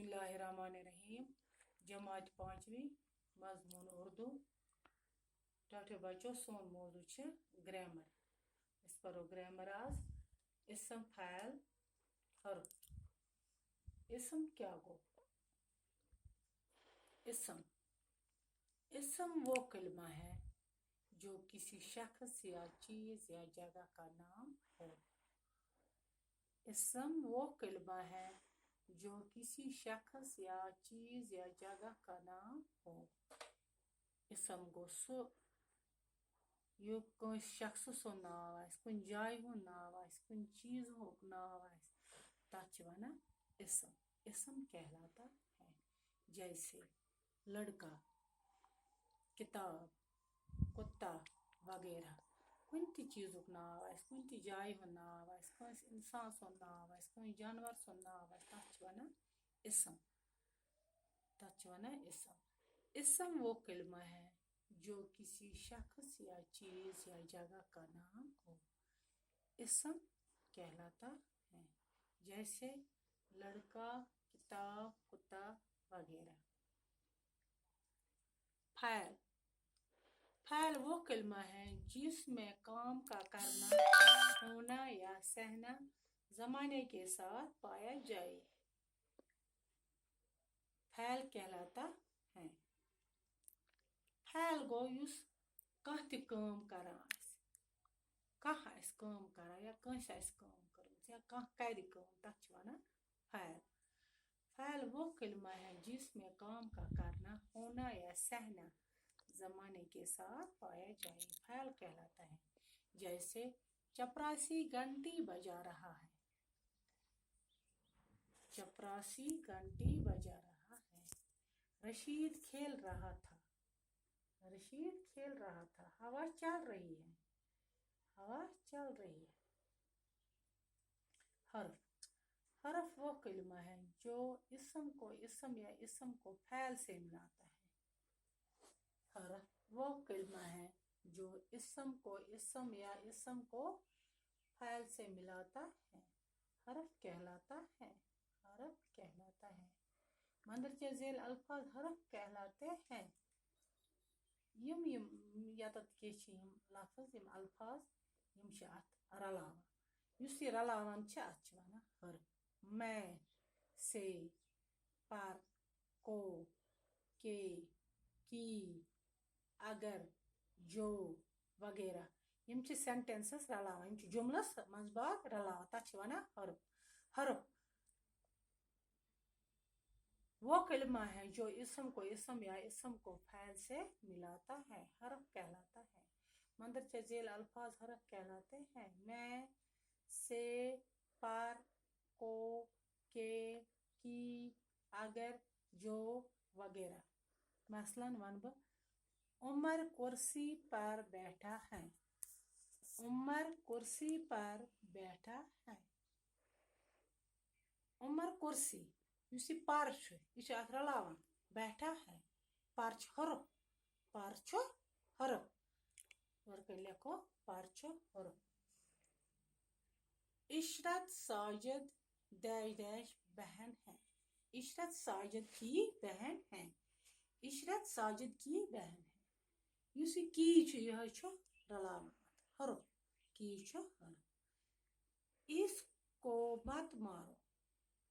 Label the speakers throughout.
Speaker 1: बिस्मिल्लाहिर्रहमानिर्रहीम। जमात 5वीं मजमून उर्दू। टाठे बच्चों सोन मौजू है ग्रामर। इस परो ग्रामर आज इसम फ़ैल हर्फ। इसम क्या गो? इसम इसम वो कलमा है जो किसी शख्स या चीज या जगह का नाम हो। इसम वो कलमा है जो किसी शख्स या चीज या जगह का नाम हो। इसम गो सो यो कौन शख्स सो नाव आस, कुन जाय हो नाव आस, कुन चीज हो नाव आस, तथ वना इसम। इसम कहलाता है। जैसे लड़का, किताब, कुत्ता वगैरह। कुन ती चीज़ुक नाव आस, कुन ती जाय हो नाव आस, कुन इंसान सो नाव आस, कुन जानवर सो नाव आस, तथ वना इसम। तथ वना इसम। इसम वो कलमा है जो किसी शख्स या चीज या जगह का नाम हो। इसम कहलाता है। जैसे लड़का, किताब, कुत्ता वगैरह। फ़ैल फ़ैल वो कलमा है जिसमें काम का करना, होना या सहना ज़माने के साथ पाया जाए। फ़ैल कहलाता है। फ़ैल गो युस कह ति काम करान आसि, कह आसि काम करान या कंस आसि काम करमु या कह करि काम, तथ छ वनान फ़ैल। फ़ैल वो कलमा है जिसमें काम का करना, होना या सहना ज़माने के साथ पाया जाए। फ़ैल कहलाता है। जैसे चपरासी घंटी बजा रहा है। चपरासी घंटी बजा रहा है। रशीद खेल रहा था। रशीद खेल रहा था। हवा चल रही है। हवा चल रही है। हर्फ हर्फ वो कलमा है जो इसम को इसम या इसम को फ़ैल से मिलाता है। हर्फ वो कलमा है जो इसम को इसम या इसम को फ़ैल से मिलाता है। हर्फ कहलाता है। हर्फ कहलाता है। मंदरचे झेल अल्फाज हर्फ कहलाते हैं। यम यतत के लफ्ज यम अल्फाज यम अत रलावन। युस ये रलावन छ अत छ वनान हर्फ। मैं, से, पर, को, के, की, अगर, जो वगैरह यम छ सेंटेंसेस रलावन, यम छ जुमलस मंज बाग रलावन, तथ छ वनान हर्फ। हर्फ वो कलमा है जो इसम को इसम या इसम को फ़ैल से मिलाता है। हर्फ कहलाता है। मंदरचे झेल अल्फाज हर्फ कहलाते हैं। मैं, से, पर, को, के, की, अगर, जो वगैरह। मसलन वन ब उमर कुर्सी पर बैठा है। उमर कुर्सी पर बैठा है। उमर कुर्सी युस ये पर छ यह छ अत रलावन, बैठा है। पर छ हर्फ। पर छ हर्फ। और के लिखो पर छ हर्फ। इशरत साजिद डैश डैश बहन है। इशरत साजिद की बहन है। इशरत साजिद की बहन है। युस ये की छ यह छ रलावन हर्फ। की छ हर्फ। इसको मत मारो।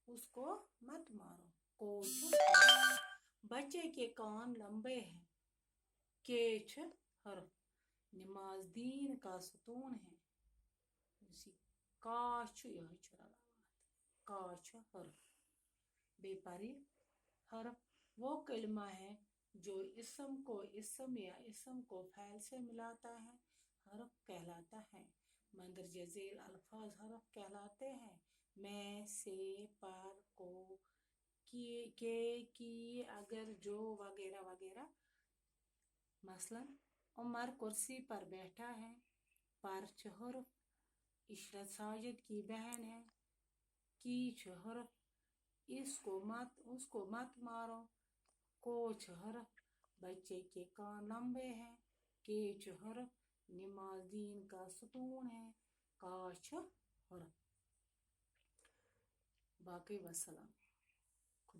Speaker 1: उसको मत मारो। को छ हर्फ। बच्चे के कान लंबे हैं। के छ हर्फ। नमाज दीन का सुतून है। का छ यह छ रलावन का छ हर्फ। बेपरी हर्फ वो कलमा है जो इसम को इसम या इसम को फ़ैल से मिलाता है। हर्फ कहलाता है। मंदरजे झेल अल्फाज हर्फ कहलाते हैं। मैं, से, पर, को, के, की, अगर, जो वगैरह वगैरह। मसलन उमर कुर्सी पर बैठा है। पर छ हर्फ। इशरत साजिद की बहन है। की छ हर्फ। उसको मत मारो। को छ हर्फ। बच्चे के कान लंबे हैं। के छ हर्फ। नमाज दीन का सुतून है। का छ हर्फ। बाकी वसलाम।